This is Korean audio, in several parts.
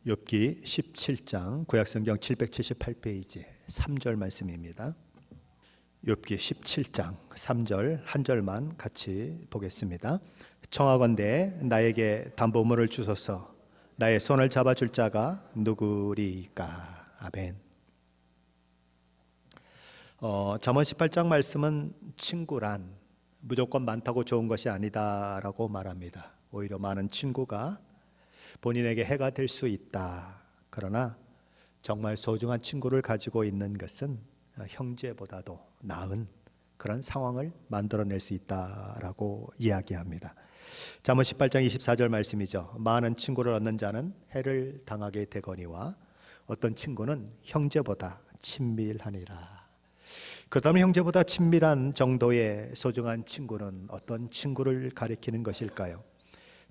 욥기 17장 구약성경 778페이지 3절 말씀입니다. 욥기 17장 3절 한 절만 같이 보겠습니다. 청하건대 나에게 담보물을 주소서. 나의 손을 잡아줄 자가 누구리까. 아멘. 잠언 18장 말씀은 친구란 무조건 많다고 좋은 것이 아니다라고 말합니다. 오히려 많은 친구가 본인에게 해가 될 수 있다. 그러나 정말 소중한 친구를 가지고 있는 것은 형제보다도 나은 그런 상황을 만들어낼 수 있다라고 이야기합니다. 잠언 18장 24절 말씀이죠. 많은 친구를 얻는 자는 해를 당하게 되거니와 어떤 친구는 형제보다 친밀하니라. 그렇다면 형제보다 친밀한 정도의 소중한 친구는 어떤 친구를 가리키는 것일까요?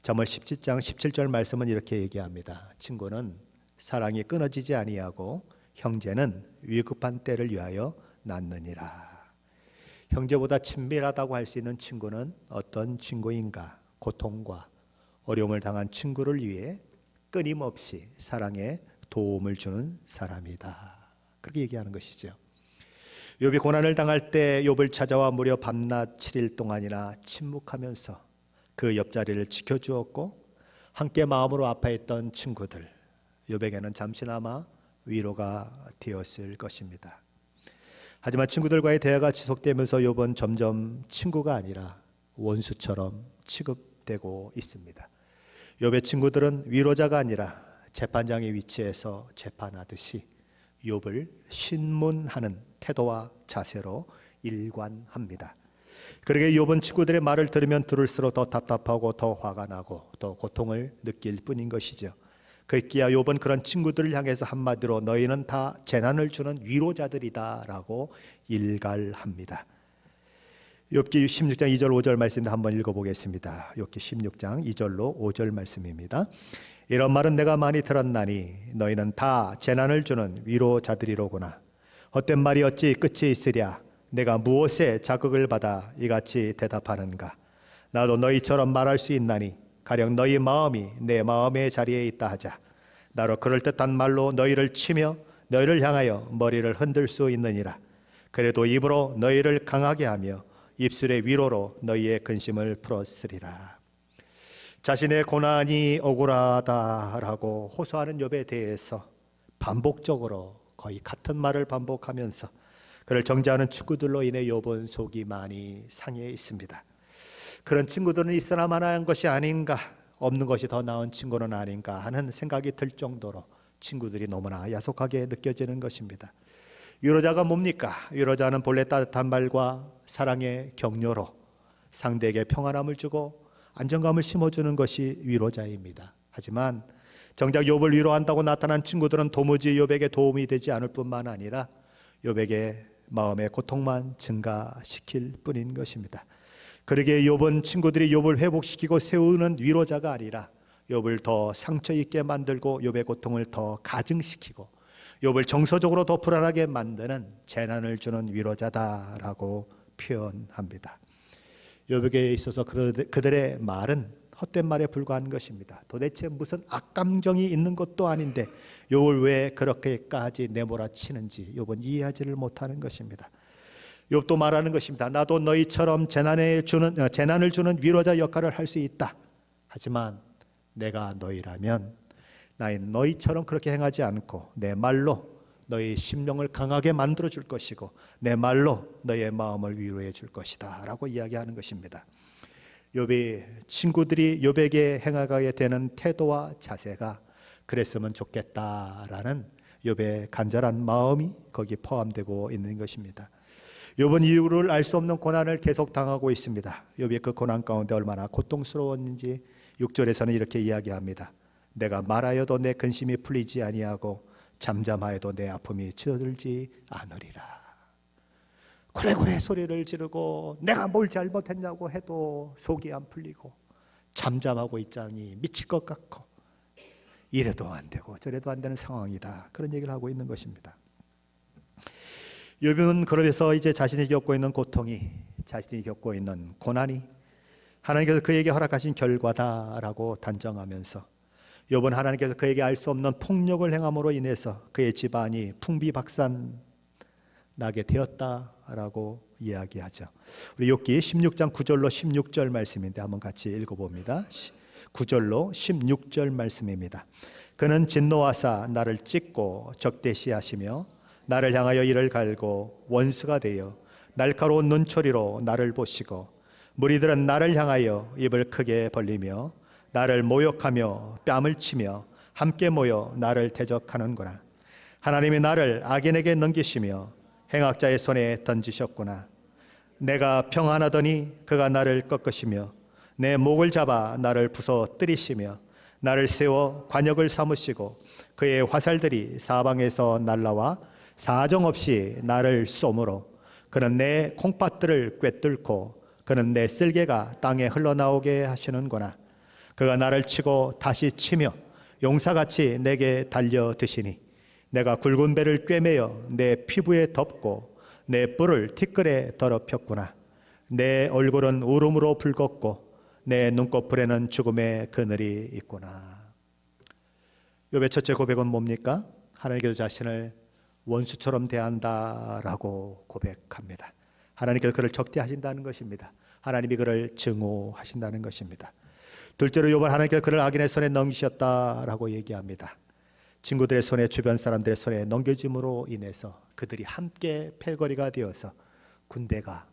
잠언 17장 17절 말씀은 이렇게 얘기합니다. 친구는 사랑이 끊어지지 아니하고 형제는 위급한 때를 위하여 낳느니라. 형제보다 친밀하다고 할 수 있는 친구는 어떤 친구인가? 고통과 어려움을 당한 친구를 위해 끊임없이 사랑에 도움을 주는 사람이다. 그렇게 얘기하는 것이죠. 욥이 고난을 당할 때 욥을 찾아와 무려 밤낮 7일 동안이나 침묵하면서 그 옆자리를 지켜주었고 함께 마음으로 아파했던 친구들, 욥에게는 잠시나마 위로가 되었을 것입니다. 하지만 친구들과의 대화가 지속되면서 욥은 점점 친구가 아니라 원수처럼 취급되고 있습니다. 욥의 친구들은 위로자가 아니라 재판장의 위치에서 재판하듯이 욥을 신문하는 태도와 자세로 일관합니다. 그러게 욥은 친구들의 말을 들으면 들을수록 더 답답하고 더 화가 나고 더 고통을 느낄 뿐인 것이죠. 그기야 욥은 그런 친구들을 향해서 한마디로 너희는 다 재난을 주는 위로자들이다 라고 일갈합니다. 욥기 16장 2절 5절 말씀을 한번 읽어보겠습니다. 욥기 16장 2절로 5절 말씀입니다. 이런 말은 내가 많이 들었나니 너희는 다 재난을 주는 위로자들이로구나. 헛된 말이 어찌 끝이 있으랴. 내가 무엇에 자극을 받아 이같이 대답하는가. 나도 너희처럼 말할 수 있나니 가령 너희 마음이 내 마음의 자리에 있다 하자. 나로 그럴듯한 말로 너희를 치며 너희를 향하여 머리를 흔들 수 있느니라. 그래도 입으로 너희를 강하게 하며 입술의 위로로 너희의 근심을 풀었으리라. 자신의 고난이 억울하다라고 호소하는 욥에 대해서 반복적으로 거의 같은 말을 반복하면서 그를 정죄하는 친구들로 인해 욥은 속이 많이 상해 있습니다. 그런 친구들은 있으나 마나한 것이 아닌가, 없는 것이 더 나은 친구는 아닌가 하는 생각이 들 정도로 친구들이 너무나 야속하게 느껴지는 것입니다. 위로자가 뭡니까? 위로자는 본래 따뜻한 말과 사랑의 격려로 상대에게 평안함을 주고 안정감을 심어주는 것이 위로자입니다. 하지만 정작 욥을 위로한다고 나타난 친구들은 도무지 욥에게 도움이 되지 않을 뿐만 아니라 욥에게 마음의 고통만 증가시킬 뿐인 것입니다. 그러기에 욥은 친구들이 욥을 회복시키고 세우는 위로자가 아니라 욥을 더 상처 있게 만들고 욥의 고통을 더 가증시키고 욥을 정서적으로 더 불안하게 만드는 재난을 주는 위로자다라고 표현합니다. 욥에게 있어서 그들의 말은 헛된 말에 불과한 것입니다. 도대체 무슨 악감정이 있는 것도 아닌데 욥을 왜 그렇게까지 내몰아치는지 욥은 이해하지를 못하는 것입니다. 욥도 말하는 것입니다. 나도 너희처럼 재난을 주는 위로자 역할을 할 수 있다. 하지만 내가 너희라면 나는 너희처럼 그렇게 행하지 않고 내 말로 너희 심령을 강하게 만들어 줄 것이고 내 말로 너희의 마음을 위로해 줄 것이다 라고 이야기하는 것입니다. 욥이 친구들이 욥에게 행하게 되는 태도와 자세가 그랬으면 좋겠다라는 욥의 간절한 마음이 거기 포함되고 있는 것입니다. 욥은 이유를 알 수 없는 고난을 계속 당하고 있습니다. 욥이 그 고난 가운데 얼마나 고통스러웠는지 6절에서는 이렇게 이야기합니다. 내가 말하여도 내 근심이 풀리지 아니하고 잠잠하여도 내 아픔이 줄어들지 않으리라. 고래고래 소리를 지르고 내가 뭘 잘못했냐고 해도 속이 안 풀리고 잠잠하고 있자니 미칠 것 같고 이래도 안 되고 저래도 안 되는 상황이다. 그런 얘기를 하고 있는 것입니다. 욥은 그러면서 이제 자신이 겪고 있는 고통이, 자신이 겪고 있는 고난이 하나님께서 그에게 허락하신 결과다라고 단정하면서 욥은 하나님께서 그에게 알 수 없는 폭력을 행함으로 인해서 그의 집안이 풍비박산 나게 되었다라고 이야기하죠. 우리 욥기 16장 9절로 16절 말씀인데 한번 같이 읽어봅니다. 9절로 16절 말씀입니다. 그는 진노하사 나를 찢고 적대시하시며 나를 향하여 이를 갈고 원수가 되어 날카로운 눈초리로 나를 보시고 무리들은 나를 향하여 입을 크게 벌리며 나를 모욕하며 뺨을 치며 함께 모여 나를 대적하는구나. 하나님이 나를 악인에게 넘기시며 행악자의 손에 던지셨구나. 내가 평안하더니 그가 나를 꺾으시며 내 목을 잡아 나를 부서뜨리시며 나를 세워 관역을 삼으시고 그의 화살들이 사방에서 날라와 사정없이 나를 쏘므로 그는 내 콩팥들을 꿰뚫고 그는 내 쓸개가 땅에 흘러나오게 하시는구나. 그가 나를 치고 다시 치며 용사같이 내게 달려드시니 내가 굵은 배를 꿰매어 내 피부에 덮고 내 뿔을 티끌에 더럽혔구나. 내 얼굴은 울음으로 붉었고 내 눈꺼풀에는 죽음의 그늘이 있구나. 욥의 첫째 고백은 뭡니까? 하나님께서 자신을 원수처럼 대한다라고 고백합니다. 하나님께서 그를 적대하신다는 것입니다. 하나님이 그를 증오하신다는 것입니다. 둘째로 욥은 하나님께서 그를 악인의 손에 넘기셨다라고 얘기합니다. 친구들의 손에, 주변 사람들의 손에 넘겨짐으로 인해서 그들이 함께 패거리가 되어서 군대가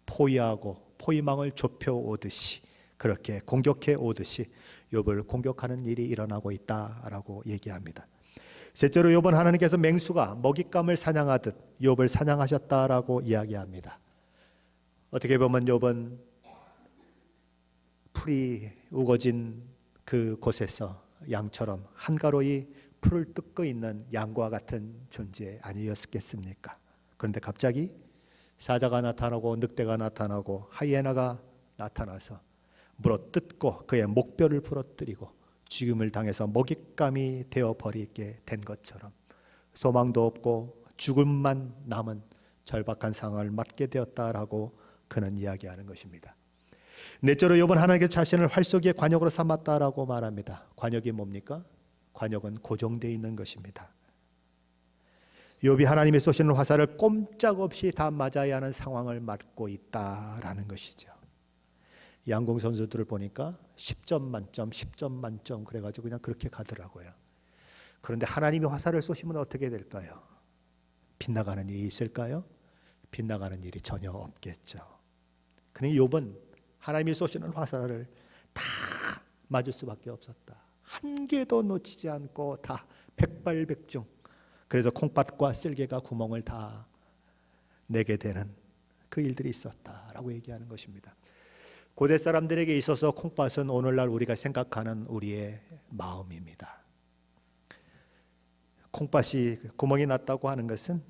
포위하고 포위망을 좁혀 오듯이 그렇게 공격해 오듯이 욥을 공격하는 일이 일어나고 있다라고 얘기합니다. 셋째로 욥은 하나님께서 맹수가 먹잇감을 사냥하듯 욥을 사냥하셨다라고 이야기합니다. 어떻게 보면 욥은 풀이 우거진 그 곳에서 양처럼 한가로이 풀을 뜯고 있는 양과 같은 존재 아니었겠습니까? 그런데 갑자기 사자가 나타나고 늑대가 나타나고 하이에나가 나타나서 물어뜯고 그의 목뼈를 부러뜨리고 죽임을 당해서 먹잇감이 되어버리게 된 것처럼 소망도 없고 죽음만 남은 절박한 상황을 맞게 되었다라고 그는 이야기하는 것입니다. 넷째로 욥은 하나님께서 자신을 활쏘기의 관역으로 삼았다라고 말합니다. 관역이 뭡니까? 관역은 고정되어 있는 것입니다. 욥이 하나님이 쏘시는 화살을 꼼짝없이 다 맞아야 하는 상황을 맞고 있다라는 것이죠. 양궁 선수들을 보니까 10점 만점, 10점 만점 그래가지고 그냥 그렇게 가더라고요. 그런데 하나님이 화살을 쏘시면 어떻게 될까요? 빗나가는 일이 있을까요? 빗나가는 일이 전혀 없겠죠. 그러니 욥은 하나님이 쏘시는 화살을 다 맞을 수밖에 없었다. 한 개도 놓치지 않고 다 백발백중. 그래서 콩팥과 쓸개가 구멍을 다 내게 되는 그 일들이 있었다라고 얘기하는 것입니다. 고대 사람들에게 있어서 콩팥은 오늘날 우리가 생각하는 우리의 마음입니다. 콩팥이 구멍이 났다고 하는 것은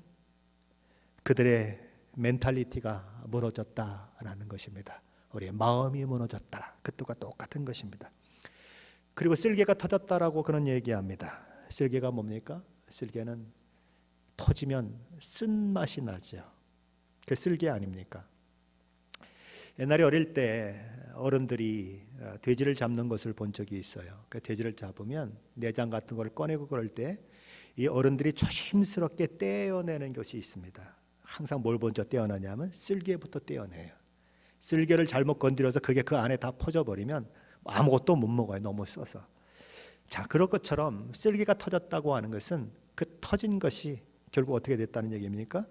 그들의 멘탈리티가 무너졌다라는 것입니다. 우리의 마음이 무너졌다. 그것과 똑같은 것입니다. 그리고 쓸개가 터졌다라고 그는 얘기합니다. 쓸개가 뭡니까? 쓸개는 터지면 쓴맛이 나죠. 그 쓸개 아닙니까? 옛날에 어릴 때 어른들이 돼지를 잡는 것을 본 적이 있어요. 그 돼지를 잡으면 내장 같은 걸 꺼내고 그럴 때 이 어른들이 조심스럽게 떼어내는 것이 있습니다. 항상 뭘 먼저 떼어내냐면 쓸개부터 떼어내요. 쓸개를 잘못 건드려서 그게 그 안에 다 퍼져버리면 아무것도 못 먹어요. 너무 써서. 자, 그럴 것처럼 쓸개가 터졌다고 하는 것은 그 터진 것이 결국 어떻게 됐다는 얘기입니까?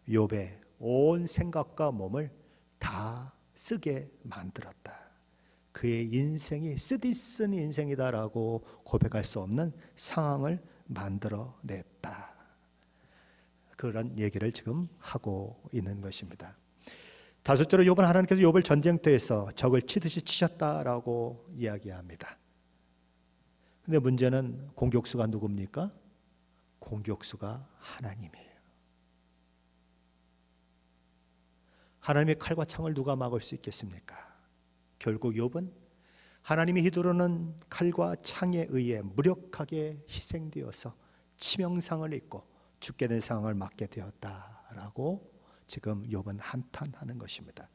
욥의 온 생각과 몸을 다 쓰게 만들었다. 그의 인생이 쓰디쓴 인생이다라고 고백할 수 없는 상황을 만들어냈다. 그런 얘기를 지금 하고 있는 것입니다. 다섯째로 욥은 하나님께서 욥을 전쟁터에서 적을 치듯이 치셨다라고 이야기합니다. 근데 문제는 공격수가 누굽니까? 공격수가 하나님이에요. 하나님의 칼과 창을 누가 막을 수 있겠습니까? 결국 욥은 하나님이 휘두르는 칼과 창에 의해 무력하게 희생되어서 치명상을 입고 죽게 된 상황을 맞게 되었다라고 지금 욥은 한탄하는 것입니다.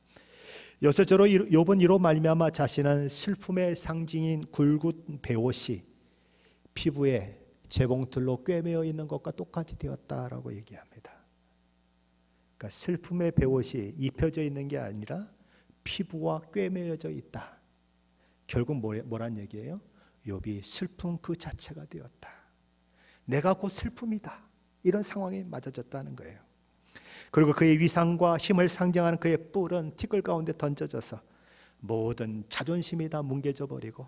여섯째로 욥은 이로 말미암아 자신은 슬픔의 상징인 굵은 베옷이 피부에 재봉틀로 꿰매어 있는 것과 똑같이 되었다라고 얘기합니다. 그러니까 슬픔의 베옷이 입혀져 있는 게 아니라 피부와 꿰매어져 있다. 결국 뭐란 얘기예요? 욥이 슬픔 그 자체가 되었다. 내가 곧 슬픔이다. 이런 상황에 맞아졌다는 거예요. 그리고 그의 위상과 힘을 상징하는 그의 뿔은 티끌 가운데 던져져서 모든 자존심이 다 뭉개져 버리고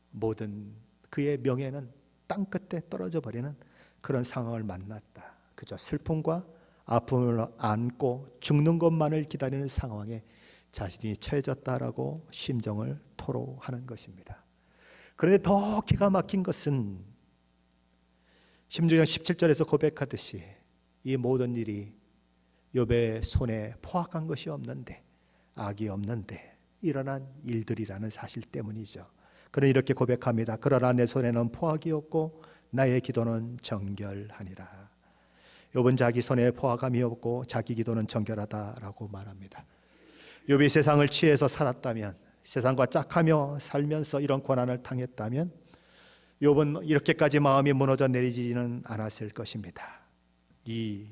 모든 그의 명예는 땅끝에 떨어져 버리는 그런 상황을 만났다. 그저 슬픔과 아픔을 안고 죽는 것만을 기다리는 상황에 자신이 처해졌다라고 심정을 토로하는 것입니다. 그런데 더 기가 막힌 것은 16장 17절에서 고백하듯이 이 모든 일이 욥의 손에 포악한 것이 없는데, 악이 없는데 일어난 일들이라는 사실 때문이죠. 그는 이렇게 고백합니다. 그러나 내 손에는 포악이 없고 나의 기도는 정결하니라. 욥은 자기 손에 포악함이 없고 자기 기도는 정결하다라고 말합니다. 욥이 세상을 취해서 살았다면, 세상과 짝하며 살면서 이런 고난을 당했다면 욥은 이렇게까지 마음이 무너져 내리지는 않았을 것입니다. 이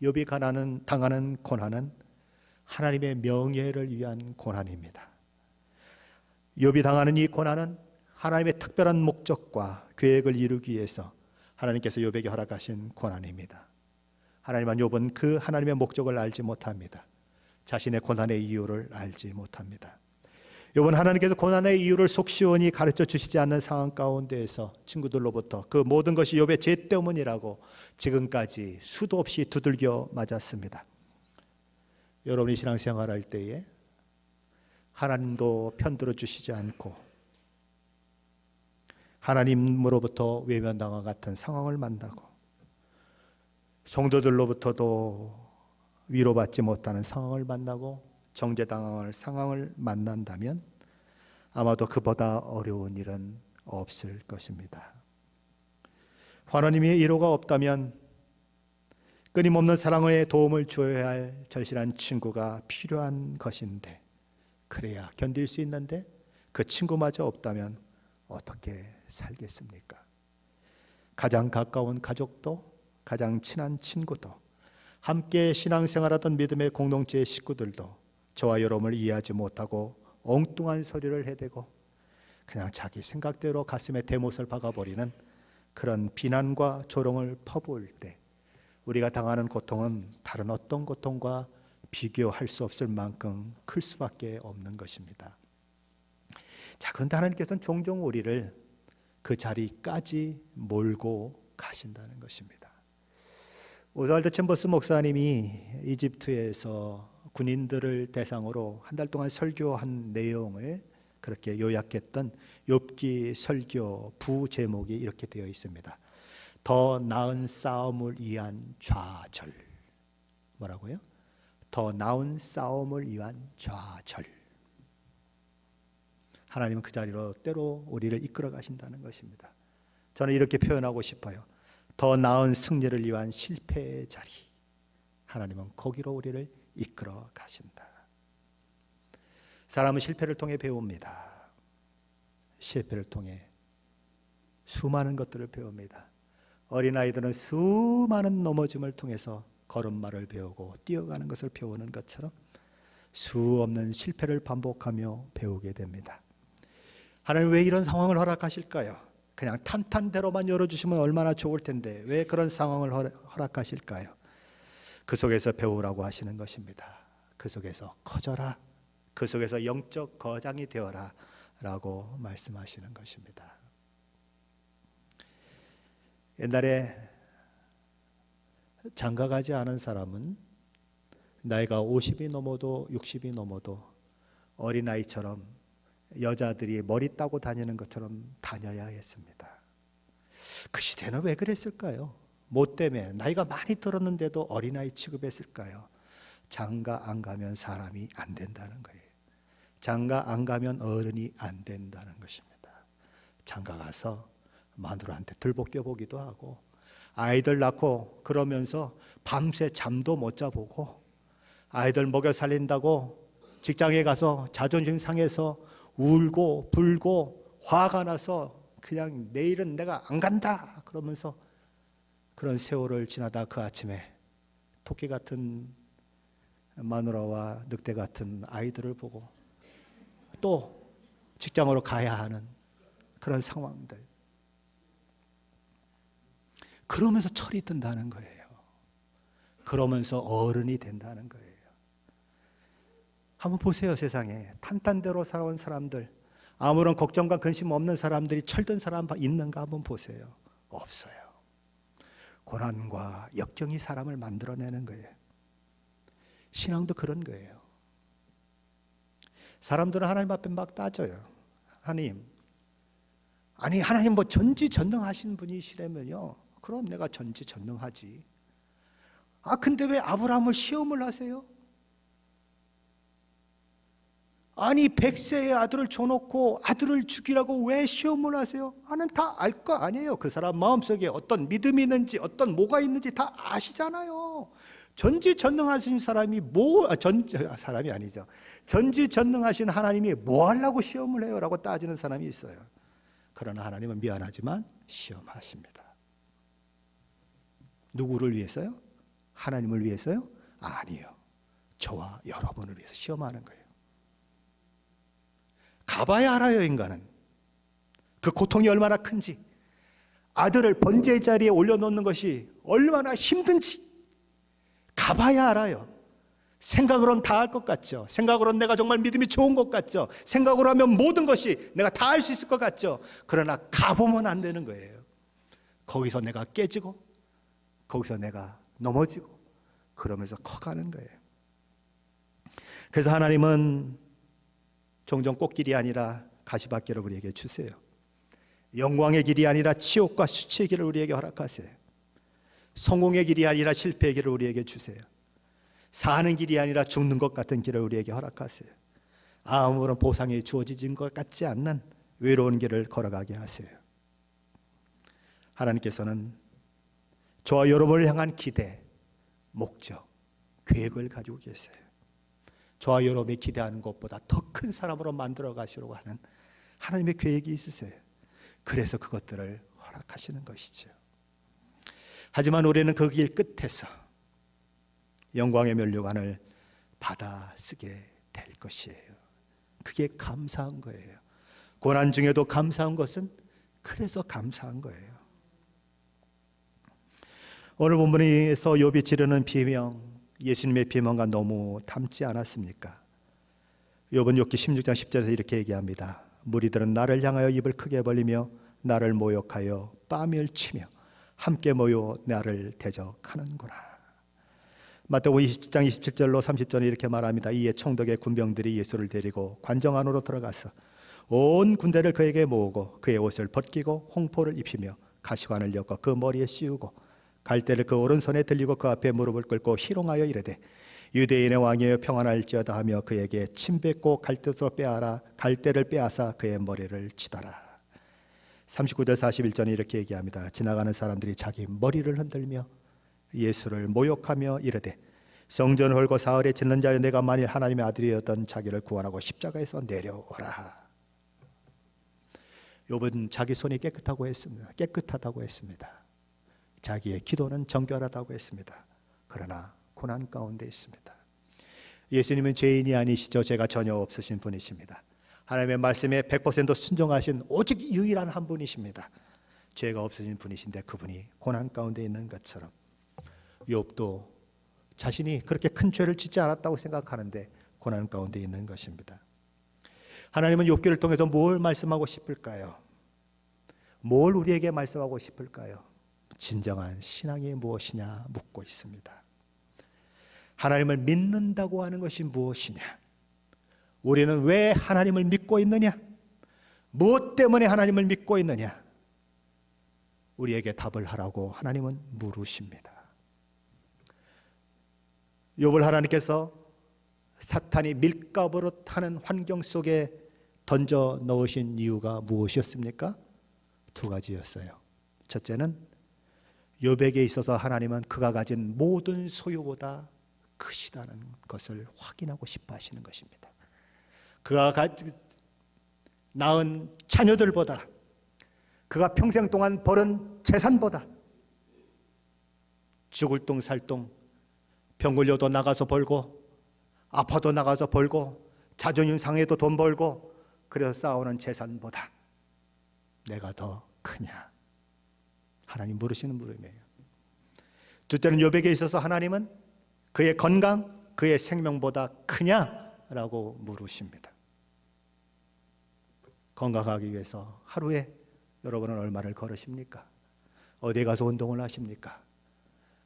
욥이 당하는 고난은 하나님의 명예를 위한 고난입니다. 욥이 당하는 이 고난은 하나님의 특별한 목적과 계획을 이루기 위해서 하나님께서 욥에게 허락하신 고난입니다. 하나님은 욥은 그 하나님의 목적을 알지 못합니다. 자신의 고난의 이유를 알지 못합니다. 욥은 하나님께서 고난의 이유를 속시원히 가르쳐 주시지 않는 상황 가운데에서 친구들로부터 그 모든 것이 욥의 죄 때문이라고 지금까지 수도 없이 두들겨 맞았습니다. 여러분이 신앙생활할 때에 하나님도 편들어 주시지 않고 하나님으로부터 외면당한 같은 상황을 만나고 성도들로부터도 위로받지 못하는 상황을 만나고 정죄당할 상황을 만난다면 아마도 그보다 어려운 일은 없을 것입니다. 하나님의 위로가 없다면 끊임없는 사랑의 도움을 줘야 할 절실한 친구가 필요한 것인데, 그래야 견딜 수 있는데 그 친구마저 없다면 어떻게 살겠습니까? 가장 가까운 가족도, 가장 친한 친구도, 함께 신앙생활하던 믿음의 공동체의 식구들도 저와 여러분을 이해하지 못하고 엉뚱한 소리를 해대고 그냥 자기 생각대로 가슴에 대못을 박아버리는 그런 비난과 조롱을 퍼부을 때 우리가 당하는 고통은 다른 어떤 고통과 비교할 수 없을 만큼 클 수밖에 없는 것입니다. 자, 그런데 하나님께서는 종종 우리를 그 자리까지 몰고 가신다는 것입니다. 오스왈드 챔버스 목사님이 이집트에서 군인들을 대상으로 한 달 동안 설교한 내용을 그렇게 요약했던 욥기 설교 부제목이 이렇게 되어 있습니다. 더 나은 싸움을 위한 좌절. 뭐라고요? 더 나은 싸움을 위한 좌절. 하나님은 그 자리로 때로 우리를 이끌어 가신다는 것입니다. 저는 이렇게 표현하고 싶어요. 더 나은 승리를 위한 실패의 자리. 하나님은 거기로 우리를 이끌어 가신다. 사람은 실패를 통해 배웁니다. 실패를 통해 수많은 것들을 배웁니다. 어린아이들은 수많은 넘어짐을 통해서 걸음마를 배우고 뛰어가는 것을 배우는 것처럼 수 없는 실패를 반복하며 배우게 됩니다. 하나님 왜 이런 상황을 허락하실까요? 그냥 탄탄대로만 열어주시면 얼마나 좋을 텐데 왜 그런 상황을 허락하실까요? 그 속에서 배우라고 하시는 것입니다. 그 속에서 커져라. 그 속에서 영적 거장이 되어라 라고 말씀하시는 것입니다. 옛날에 장가가지 않은 사람은 나이가 50이 넘어도 60이 넘어도 어린아이처럼 여자들이 머리 따고 다니는 것처럼 다녀야 했습니다. 그 시대는 왜 그랬을까요? 뭐 때문에 나이가 많이 들었는데도 어린아이 취급했을까요? 장가 안 가면 사람이 안 된다는 거예요. 장가 안 가면 어른이 안 된다는 것입니다. 장가 가서 마누라한테 들볶여보기도 하고 아이들 낳고 그러면서 밤새 잠도 못 자보고 아이들 먹여 살린다고 직장에 가서 자존심 상해서 울고 불고 화가 나서 그냥 내일은 내가 안 간다 그러면서 그런 세월을 지나다 그 아침에 토끼 같은 마누라와 늑대 같은 아이들을 보고 또 직장으로 가야 하는 그런 상황들, 그러면서 철이 든다는 거예요. 그러면서 어른이 된다는 거예요. 한번 보세요. 세상에 탄탄대로 살아온 사람들, 아무런 걱정과 근심 없는 사람들이 철든 사람 있는가 한번 보세요. 없어요. 고난과 역경이 사람을 만들어내는 거예요. 신앙도 그런 거예요. 사람들은 하나님 앞에 막 따져요. 하나님, 아니 하나님 뭐 전지전능하신 분이시라면요, 그럼 내가 전지전능하지. 아 근데 왜 아브라함을 시험을 하세요? 아니 100세의 아들을 줘놓고 아들을 죽이라고 왜 시험을 하세요? 나는 다 알 거 아니에요. 그 사람 마음속에 어떤 믿음이 있는지 어떤 뭐가 있는지 다 아시잖아요. 전지전능하신 사람이 사람이 아니죠. 전지전능하신 하나님이 뭐 하려고 시험을 해요? 라고 따지는 사람이 있어요. 그러나 하나님은 미안하지만 시험하십니다. 누구를 위해서요? 하나님을 위해서요? 아니요. 저와 여러분을 위해서 시험하는 거예요. 가봐야 알아요. 인간은 그 고통이 얼마나 큰지, 아들을 번제 자리에 올려놓는 것이 얼마나 힘든지 가봐야 알아요. 생각으로는 다 할 것 같죠. 생각으로는 내가 정말 믿음이 좋은 것 같죠. 생각으로 하면 모든 것이 내가 다 할 수 있을 것 같죠. 그러나 가보면 안 되는 거예요. 거기서 내가 깨지고 거기서 내가 넘어지고 그러면서 커가는 거예요. 그래서 하나님은 종종 꽃길이 아니라 가시밭길을 우리에게 주세요. 영광의 길이 아니라 치욕과 수치의 길을 우리에게 허락하세요. 성공의 길이 아니라 실패의 길을 우리에게 주세요. 사는 길이 아니라 죽는 것 같은 길을 우리에게 허락하세요. 아무런 보상이 주어지진 것 같지 않는 외로운 길을 걸어가게 하세요. 하나님께서는 저와 여러분을 향한 기대, 목적, 계획을 가지고 계세요. 저와 여러분이 기대하는 것보다 더 큰 사람으로 만들어 가시려고 하는 하나님의 계획이 있으세요. 그래서 그것들을 허락하시는 것이죠. 하지만 우리는 그 길 끝에서 영광의 면류관을 받아 쓰게 될 것이에요. 그게 감사한 거예요. 고난 중에도 감사한 것은 그래서 감사한 거예요. 오늘 본문에서 욥이 지르는 비명, 예수님의 비명과 너무 닮지 않았습니까? 욥은 욥기 16장 10절에서 이렇게 얘기합니다. 무리들은 나를 향하여 입을 크게 벌리며 나를 모욕하여 뺨을 치며 함께 모여 나를 대적하는구나. 마태복음 20장 27절로 30절에 이렇게 말합니다. 이에 총독의 군병들이 예수를 데리고 관정 안으로 들어가서 온 군대를 그에게 모으고 그의 옷을 벗기고 홍포를 입히며 가시관을 엮어 그 머리에 씌우고 갈대를 그 오른손에 들리고 그 앞에 무릎을 꿇고 희롱하여 이르되 유대인의 왕이여 평안할지어다 하며 그에게 침 뱉고 갈대로 빼앗아 갈대를 빼앗아 그의 머리를 치더라. 39절 41절에 이렇게 얘기합니다. 지나가는 사람들이 자기 머리를 흔들며 예수를 모욕하며 이르되 성전을 헐고 사흘에 짓는 자여 내가 만일 하나님의 아들이었던 자기를 구원하고 십자가에서 내려오라. 욥은 자기 손이 깨끗하다고 했습니다. 자기의 기도는 정결하다고 했습니다. 그러나 고난 가운데 있습니다. 예수님은 죄인이 아니시죠. 죄가 전혀 없으신 분이십니다. 하나님의 말씀에 100% 순종하신 오직 유일한 한 분이십니다. 죄가 없으신 분이신데 그분이 고난 가운데 있는 것처럼 욥도 자신이 그렇게 큰 죄를 짓지 않았다고 생각하는데 고난 가운데 있는 것입니다. 하나님은 욥기를 통해서 뭘 말씀하고 싶을까요? 뭘 우리에게 말씀하고 싶을까요? 진정한 신앙이 무엇이냐 묻고 있습니다. 하나님을 믿는다고 하는 것이 무엇이냐? 우리는 왜 하나님을 믿고 있느냐? 무엇 때문에 하나님을 믿고 있느냐? 우리에게 답을 하라고 하나님은 물으십니다. 욥을 하나님께서 사탄이 밀가부로 타는 환경 속에 던져 넣으신 이유가 무엇이었습니까? 두 가지였어요. 첫째는 욥에게 있어서 하나님은 그가 가진 모든 소유보다 크시다는 것을 확인하고 싶어 하시는 것입니다. 그가 낳은 자녀들보다 그가 평생 동안 벌은 재산보다 죽을 둥 살 둥 병 걸려도 나가서 벌고 아파도 나가서 벌고 자존심 상해도 돈 벌고 그래서 쌓아오는 재산보다 내가 더 크냐? 하나님 물으시는 물음이에요. 둘째는 욥에게 있어서 하나님은 그의 건강, 그의 생명보다 크냐라고 물으십니다. 건강하기 위해서 하루에 여러분은 얼마를 걸으십니까? 어디에 가서 운동을 하십니까?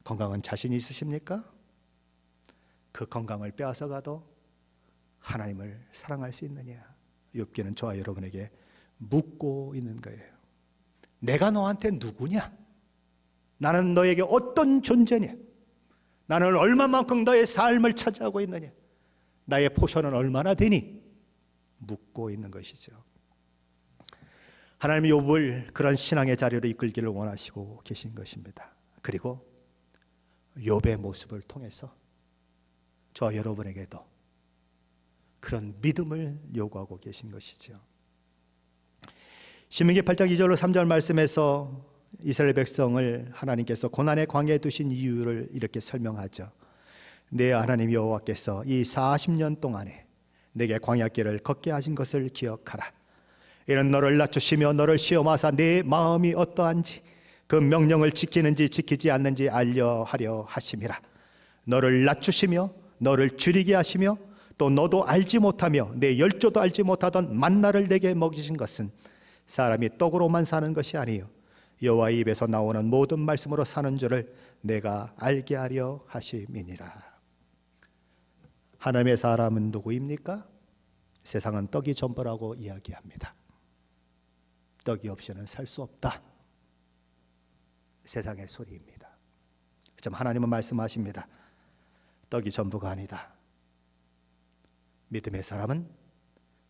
건강은 자신 있으십니까? 그 건강을 빼앗아가도 하나님을 사랑할 수 있느냐? 욥기는 저와 여러분에게 묻고 있는 거예요. 내가 너한테 누구냐? 나는 너에게 어떤 존재냐? 나는 얼마만큼 너의 삶을 차지하고 있느냐? 나의 포션은 얼마나 되니? 묻고 있는 것이죠. 하나님이 욥을 그런 신앙의 자리로 이끌기를 원하시고 계신 것입니다. 그리고 욥의 모습을 통해서 저와 여러분에게도 그런 믿음을 요구하고 계신 것이죠. 신명기 8장 2절로 3절 말씀에서 이스라엘 백성을 하나님께서 고난의 광야에 두신 이유를 이렇게 설명하죠. 내 하나님 여호와께서 이 40년 동안에 내게 광야길을 걷게 하신 것을 기억하라. 이는 너를 낮추시며 너를 시험하사 내 마음이 어떠한지 그 명령을 지키는지 지키지 않는지 알려 하려 하심이라. 너를 낮추시며 너를 줄이게 하시며 또 너도 알지 못하며 내 열조도 알지 못하던 만나를 내게 먹이신 것은 사람이 떡으로만 사는 것이 아니요 여호와의 입에서 나오는 모든 말씀으로 사는 줄을 내가 알게 하려 하심이니라. 하나님의 사람은 누구입니까? 세상은 떡이 전부라고 이야기합니다. 떡이 없이는 살 수 없다. 세상의 소리입니다. 그렇지만 하나님은 말씀하십니다. 떡이 전부가 아니다. 믿음의 사람은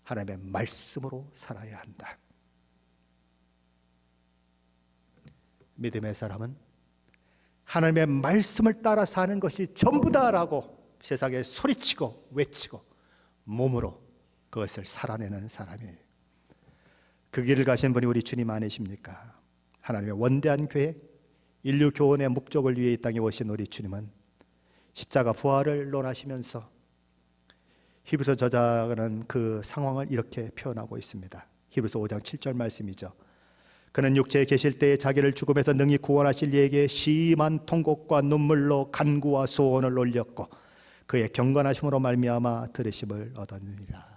하나님의 말씀으로 살아야 한다. 믿음의 사람은 하나님의 말씀을 따라 사는 것이 전부다라고 세상에 소리치고 외치고 몸으로 그것을 살아내는 사람이에요. 그 길을 가신 분이 우리 주님 아니십니까? 하나님의 원대한 계획, 인류 교훈의 목적을 위해 이 땅에 오신 우리 주님은 십자가 부활을 논하시면서 히브리서 저자는 그 상황을 이렇게 표현하고 있습니다. 히브리서 5장 7절 말씀이죠. 그는 육체에 계실 때에 자기를 죽음에서 능히 구원하실 이에게 심한 통곡과 눈물로 간구와 소원을 올렸고 그의 경건하심으로 말미암아 들으심을 얻었느니라.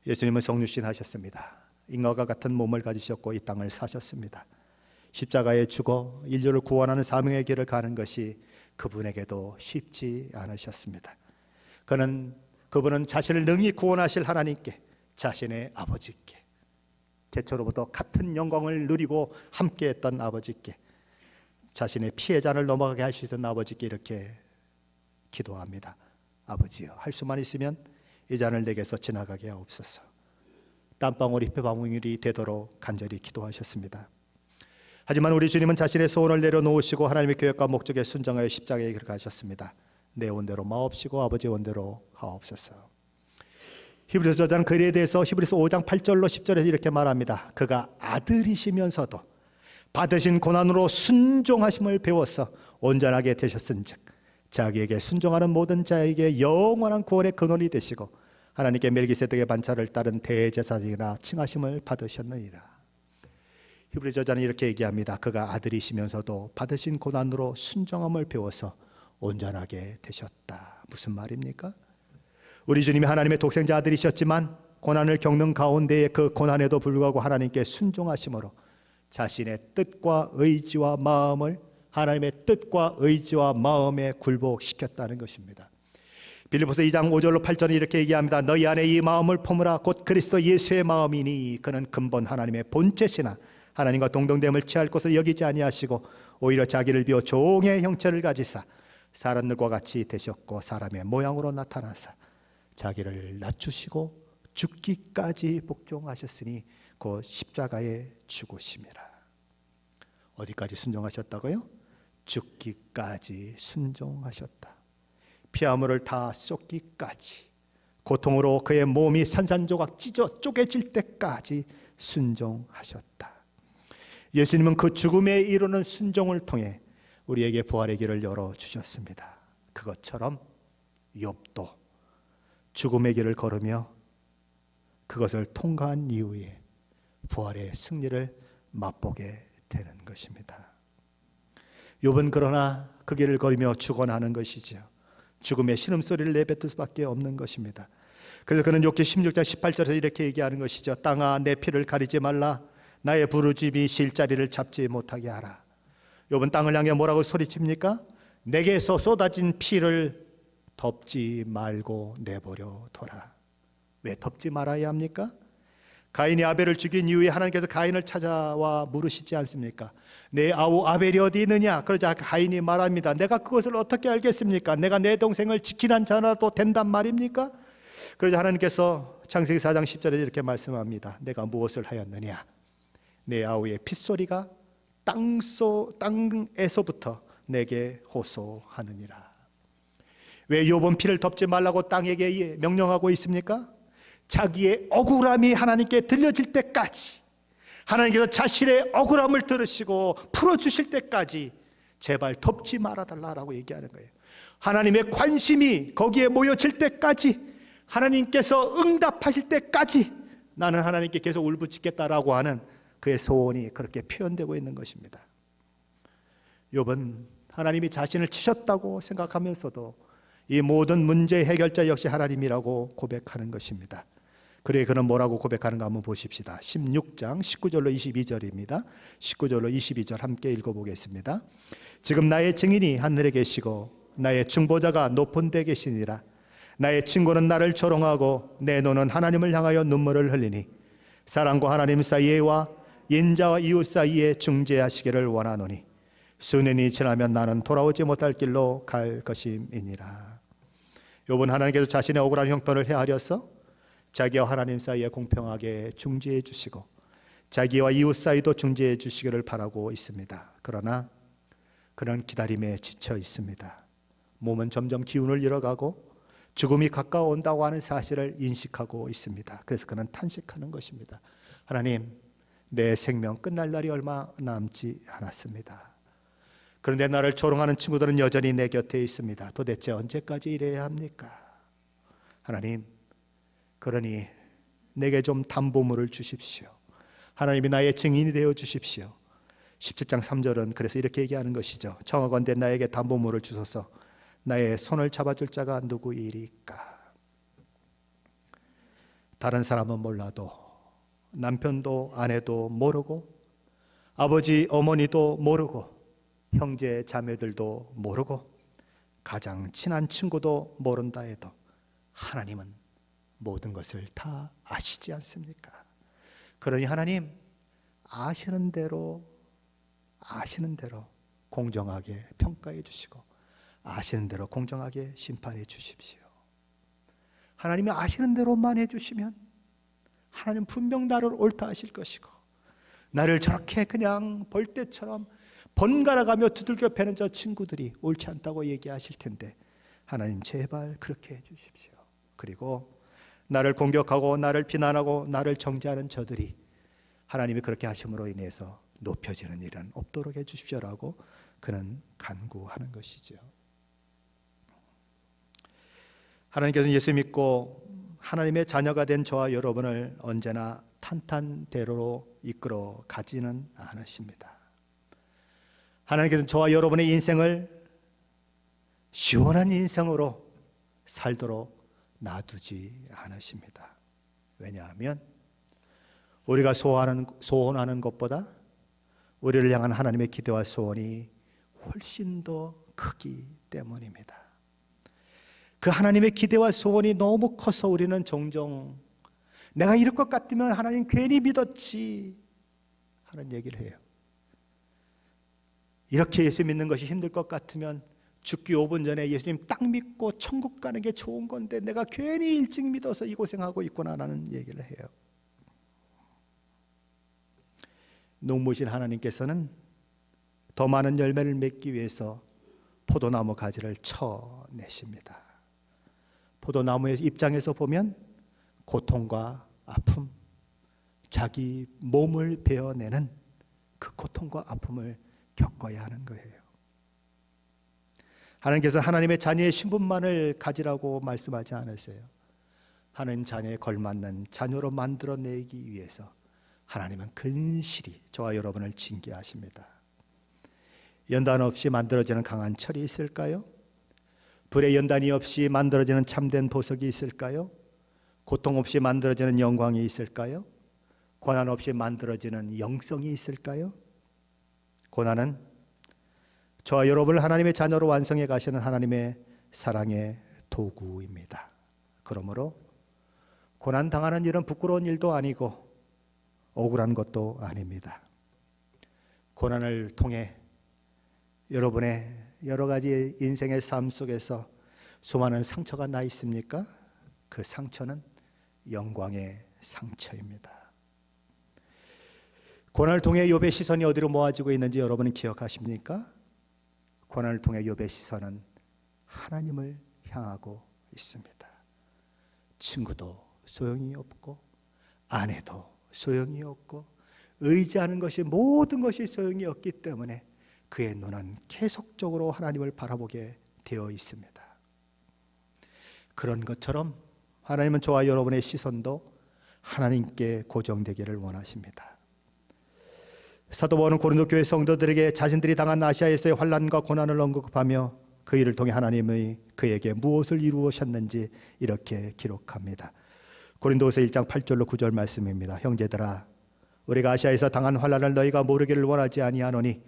예수님은 성육신 하셨습니다. 인간과 같은 몸을 가지셨고 이 땅을 사셨습니다. 십자가에 죽어 인류를 구원하는 사명의 길을 가는 것이 그분에게도 쉽지 않으셨습니다. 그분은 자신을 능히 구원하실 하나님께, 자신의 아버지께, 태초로부터 같은 영광을 누리고 함께했던 아버지께, 자신의 피해 잔을 넘어가게 하시던 아버지께 이렇게 기도합니다. 아버지여, 할 수만 있으면 이 잔을 내게서 지나가게 하옵소서. 땀방울이 폐방울이 되도록 간절히 기도하셨습니다. 하지만 우리 주님은 자신의 소원을 내려놓으시고 하나님의 계획과 목적에 순종하여 십자가에 들어가셨습니다. 내 원대로 마옵시고 아버지 원대로 하옵소서. 히브리서 저자는 그에 대해서 히브리서 5장 8절로 10절에서 이렇게 말합니다. 그가 아들이시면서도 받으신 고난으로 순종하심을 배워서 온전하게 되셨은즉 자기에게 순종하는 모든 자에게 영원한 구원의 근원이 되시고 하나님께 멜기세덱의 반차를 따른 대제사장이라 칭하심을 받으셨느니라. 히브리 저자는 이렇게 얘기합니다. 그가 아들이시면서도 받으신 고난으로 순종함을 배워서 온전하게 되셨다. 무슨 말입니까? 우리 주님이 하나님의 독생자 아들이셨지만 고난을 겪는 가운데에 그 고난에도 불구하고 하나님께 순종하심으로 자신의 뜻과 의지와 마음을 하나님의 뜻과 의지와 마음에 굴복시켰다는 것입니다. 빌립보서 2장 5절로 8절에 이렇게 얘기합니다. 너희 안에 이 마음을 품으라. 곧 그리스도 예수의 마음이니 그는 근본 하나님의 본체시나 하나님과 동등됨을 취할 것을 여기지 아니하시고 오히려 자기를 비워 종의 형체를 가지사 사람들과 같이 되셨고 사람의 모양으로 나타나사 자기를 낮추시고 죽기까지 복종하셨으니 곧 십자가에 죽으심이라. 어디까지 순종하셨다고요? 죽기까지 순종하셨다. 피아물을 다 쏟기까지, 고통으로 그의 몸이 산산조각 찢어 쪼개질 때까지 순종하셨다. 예수님은 그 죽음에 이르는 순종을 통해 우리에게 부활의 길을 열어주셨습니다. 그것처럼 욥도 죽음의 길을 걸으며 그것을 통과한 이후에 부활의 승리를 맛보게 되는 것입니다. 욥은 그러나 그 길을 걸으며 죽어나는 것이지요. 죽음의 신음소리를 내뱉을 수밖에 없는 것입니다. 그래서 그는 욥기 16장 18절에서 이렇게 얘기하는 것이죠. 땅아 내 피를 가리지 말라. 나의 부르짖음이 쉴 자리를 잡지 못하게 하라. 욥은 땅을 향해 뭐라고 소리칩니까? 내게서 쏟아진 피를 덮지 말고 내버려 둬라. 왜 덮지 말아야 합니까? 가인이 아벨을 죽인 이후에 하나님께서 가인을 찾아와 물으시지 않습니까? 내 아우 아벨이 어디 있느냐? 그러자 가인이 말합니다. 내가 그것을 어떻게 알겠습니까? 내가 내 동생을 지키는 자라도 된단 말입니까? 그러자 하나님께서 창세기 4장 10절에 이렇게 말씀합니다. 내가 무엇을 하였느냐? 내 아우의 핏소리가 땅에서부터 내게 호소하느니라. 왜 욥은 피를 덮지 말라고 땅에게 명령하고 있습니까? 자기의 억울함이 하나님께 들려질 때까지, 하나님께서 자신의 억울함을 들으시고 풀어주실 때까지 제발 덮지 말아달라고 얘기하는 거예요. 하나님의 관심이 거기에 모여질 때까지, 하나님께서 응답하실 때까지 나는 하나님께 계속 울부짖겠다라고 하는 그의 소원이 그렇게 표현되고 있는 것입니다. 욥은 하나님이 자신을 치셨다고 생각하면서도 이 모든 문제의 해결자 역시 하나님이라고 고백하는 것입니다. 그래 그는 뭐라고 고백하는가 한번 보십시다. 16장 19절로 22절입니다. 19절로 22절 함께 읽어보겠습니다. 지금 나의 증인이 하늘에 계시고 나의 중보자가 높은 데 계시니라. 나의 친구는 나를 조롱하고 내 노는 하나님을 향하여 눈물을 흘리니 사랑과 하나님 사이에와 인자와 이웃 사이에 중재하시기를 원하노니 수년이 지나면 나는 돌아오지 못할 길로 갈 것임이니라. 욥은 하나님께서 자신의 억울한 형편을 헤아려서 자기와 하나님 사이에 공평하게 중재해 주시고 자기와 이웃 사이도 중재해 주시기를 바라고 있습니다. 그러나 그런 기다림에 지쳐 있습니다. 몸은 점점 기운을 잃어가고 죽음이 가까워온다고 하는 사실을 인식하고 있습니다. 그래서 그는 탄식하는 것입니다. 하나님, 내 생명 끝날 날이 얼마 남지 않았습니다. 그런데 나를 조롱하는 친구들은 여전히 내 곁에 있습니다. 도대체 언제까지 이래야 합니까? 하나님, 그러니 내게 좀 담보물을 주십시오. 하나님이 나의 증인이 되어 주십시오. 17장 3절은 그래서 이렇게 얘기하는 것이죠. 청하건대 나에게 담보물을 주소서. 나의 손을 잡아줄 자가 누구이리까? 다른 사람은 몰라도 남편도 아내도 모르고 아버지 어머니도 모르고 형제 자매들도 모르고 가장 친한 친구도 모른다 해도 하나님은 모든 것을 다 아시지 않습니까? 그러니 하나님 아시는 대로 공정하게 평가해 주시고 아시는 대로 공정하게 심판해 주십시오. 하나님이 아시는 대로만 해주시면 하나님 분명 나를 옳다 하실 것이고 나를 저렇게 그냥 벌떼처럼 번갈아가며 두들겨 패는 저 친구들이 옳지 않다고 얘기하실 텐데 하나님 제발 그렇게 해주십시오. 그리고 나를 공격하고 나를 비난하고 나를 정죄하는 저들이 하나님이 그렇게 하심으로 인해서 높여지는 일은 없도록 해주십시오라고 그는 간구하는 것이죠. 하나님께서는 예수 믿고 하나님의 자녀가 된 저와 여러분을 언제나 탄탄대로로 이끌어 가지는 않으십니다. 하나님께서는 저와 여러분의 인생을 시원한 인생으로 살도록 놔두지 않으십니다. 왜냐하면 우리가 소원하는 것보다 우리를 향한 하나님의 기대와 소원이 훨씬 더 크기 때문입니다. 그 하나님의 기대와 소원이 너무 커서 우리는 종종 내가 이럴 것 같으면 하나님 괜히 믿었지 하는 얘기를 해요. 이렇게 예수 믿는 것이 힘들 것 같으면 죽기 5분 전에 예수님 딱 믿고 천국 가는 게 좋은 건데 내가 괜히 일찍 믿어서 이 고생하고 있구나라는 얘기를 해요. 눈부신 하나님께서는 더 많은 열매를 맺기 위해서 포도나무 가지를 쳐내십니다. 포도나무의 입장에서 보면 고통과 아픔, 자기 몸을 베어내는 그 고통과 아픔을 겪어야 하는 거예요. 하나님께서 하나님의 자녀의 신분만을 가지라고 말씀하지 않았어요. 하나님 자녀에 걸맞는 자녀로 만들어내기 위해서 하나님은 근실히 저와 여러분을 징계하십니다. 연단 없이 만들어지는 강한 철이 있을까요? 불의 연단이 없이 만들어지는 참된 보석이 있을까요? 고통 없이 만들어지는 영광이 있을까요? 고난 없이 만들어지는 영성이 있을까요? 고난은 저와 여러분을 하나님의 자녀로 완성해 가시는 하나님의 사랑의 도구입니다. 그러므로 고난 당하는 일은 부끄러운 일도 아니고 억울한 것도 아닙니다. 고난을 통해 여러분의 여러 가지 인생의 삶 속에서 수많은 상처가 나 있습니까? 그 상처는 영광의 상처입니다. 고난을 통해 욥의 시선이 어디로 모아지고 있는지 여러분은 기억하십니까? 고난을 통해 욥의 시선은 하나님을 향하고 있습니다. 친구도 소용이 없고 아내도 소용이 없고 의지하는 것이 모든 것이 소용이 없기 때문에 그의 눈은 계속적으로 하나님을 바라보게 되어 있습니다. 그런 것처럼 하나님은 저와 여러분의 시선도 하나님께 고정되기를 원하십니다. 사도 바울은 고린도 교회 성도들에게 자신들이 당한 아시아에서의 환난과 고난을 언급하며 그 일을 통해 하나님의 그에게 무엇을 이루셨는지 이렇게 기록합니다. 고린도후서 1장 8절로 9절 말씀입니다. 형제들아, 우리가 아시아에서 당한 환난을 너희가 모르기를 원하지 아니하노니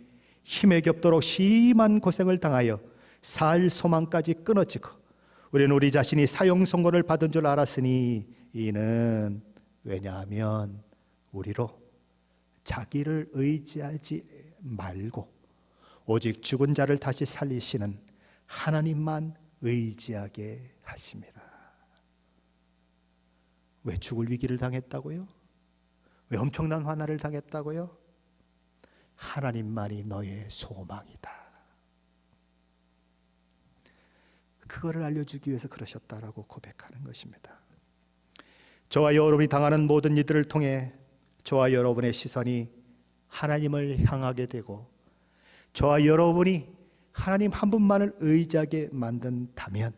힘에 겹도록 심한 고생을 당하여 살 소망까지 끊어지고 우리는 우리 자신이 사형 선고를 받은 줄 알았으니 이는 왜냐하면 우리로 자기를 의지하지 말고 오직 죽은 자를 다시 살리시는 하나님만 의지하게 하십니다. 왜 죽을 위기를 당했다고요? 왜 엄청난 환난을 당했다고요? 하나님만이 너의 소망이다. 그거를 알려주기 위해서 그러셨다라고 고백하는 것입니다. 저와 여러분이 당하는 모든 이들을 통해 저와 여러분의 시선이 하나님을 향하게 되고 저와 여러분이 하나님 한 분만을 의지하게 만든다면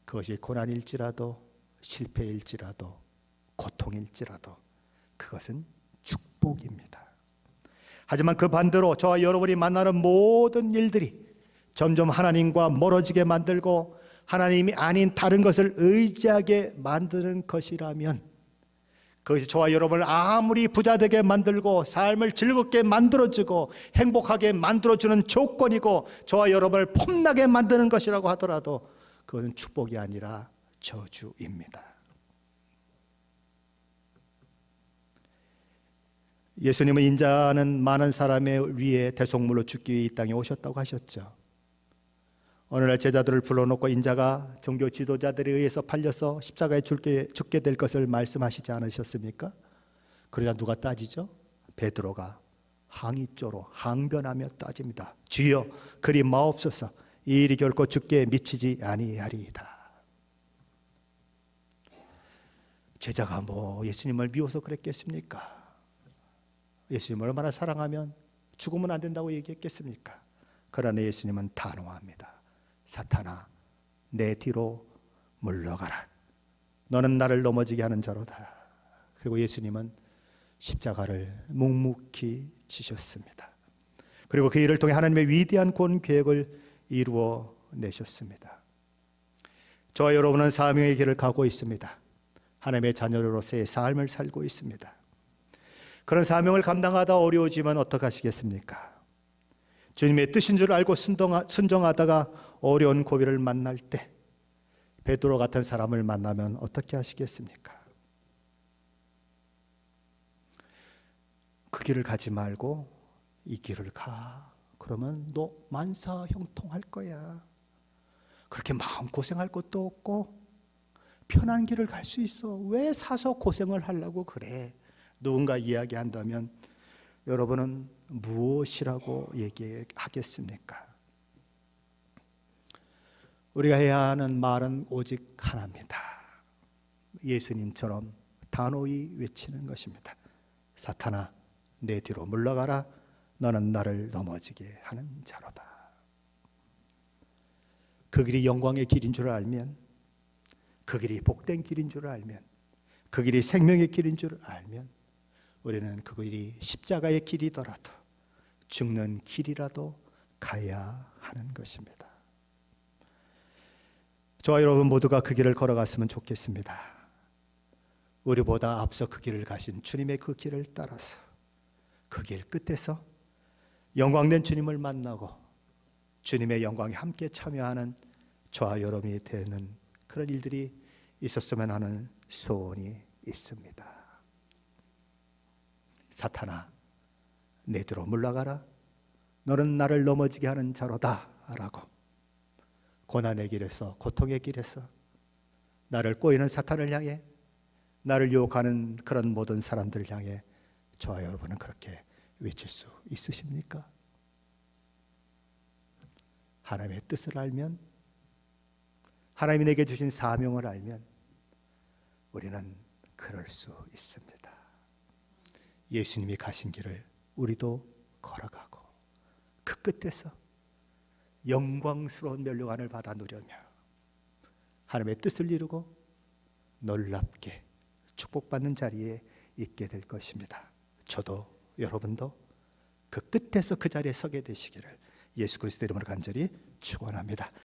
그것이 고난일지라도 실패일지라도 고통일지라도 그것은 축복입니다. 하지만 그 반대로 저와 여러분이 만나는 모든 일들이 점점 하나님과 멀어지게 만들고 하나님이 아닌 다른 것을 의지하게 만드는 것이라면 그것이 저와 여러분을 아무리 부자되게 만들고 삶을 즐겁게 만들어주고 행복하게 만들어주는 조건이고 저와 여러분을 폼나게 만드는 것이라고 하더라도 그것은 축복이 아니라 저주입니다. 예수님은 인자는 많은 사람의 위에 대속물로 죽기 위해 이 땅에 오셨다고 하셨죠. 어느 날 제자들을 불러놓고 인자가 종교 지도자들에 의해서 팔려서 십자가에 죽게 될 것을 말씀하시지 않으셨습니까? 그러자 누가 따지죠? 베드로가 항의조로 항변하며 따집니다. 주여 그리 마옵소서, 이 일이 결코 죽게 미치지 아니하리이다. 제자가 뭐 예수님을 미워서 그랬겠습니까? 예수님을 얼마나 사랑하면 죽으면 안 된다고 얘기했겠습니까? 그러나 예수님은 단호합니다. 사탄아, 내 뒤로 물러가라. 너는 나를 넘어지게 하는 자로다. 그리고 예수님은 십자가를 묵묵히 지셨습니다. 그리고 그 일을 통해 하나님의 위대한 구원 계획을 이루어 내셨습니다. 저와 여러분은 사명의 길을 가고 있습니다. 하나님의 자녀로서의 삶을 살고 있습니다. 그런 사명을 감당하다 어려워지면 어떡하시겠습니까? 주님의 뜻인 줄 알고 순종하다가 어려운 고비를 만날 때 베드로 같은 사람을 만나면 어떻게 하시겠습니까? 그 길을 가지 말고 이 길을 가. 그러면 너 만사 형통할 거야. 그렇게 마음고생할 것도 없고 편한 길을 갈 수 있어. 왜 사서 고생을 하려고 그래? 누군가 이야기한다면 여러분은 무엇이라고 얘기하겠습니까? 우리가 해야 하는 말은 오직 하나입니다. 예수님처럼 단호히 외치는 것입니다. 사탄아, 내 뒤로 물러가라. 너는 나를 넘어지게 하는 자로다. 그 길이 영광의 길인 줄 알면, 그 길이 복된 길인 줄 알면, 그 길이 생명의 길인 줄 알면 우리는 그 길이 십자가의 길이더라도 죽는 길이라도 가야 하는 것입니다. 저와 여러분 모두가 그 길을 걸어갔으면 좋겠습니다. 우리보다 앞서 그 길을 가신 주님의 그 길을 따라서 그 길 끝에서 영광된 주님을 만나고 주님의 영광에 함께 참여하는 저와 여러분이 되는 그런 일들이 있었으면 하는 소원이 있습니다. 사탄아, 내 뒤로 물러가라. 너는 나를 넘어지게 하는 자로다 라고 고난의 길에서, 고통의 길에서 나를 꼬이는 사탄을 향해, 나를 유혹하는 그런 모든 사람들을 향해 저와 여러분은 그렇게 외칠 수 있으십니까? 하나님의 뜻을 알면, 하나님이 내게 주신 사명을 알면 우리는 그럴 수 있습니다. 예수님이 가신 길을 우리도 걸어가고 그 끝에서 영광스러운 멸류관을 받아 누려며 하나님의 뜻을 이루고 놀랍게 축복받는 자리에 있게 될 것입니다. 저도 여러분도 그 끝에서 그 자리에 서게 되시기를 예수 그리스도 이름으로 간절히 축원합니다.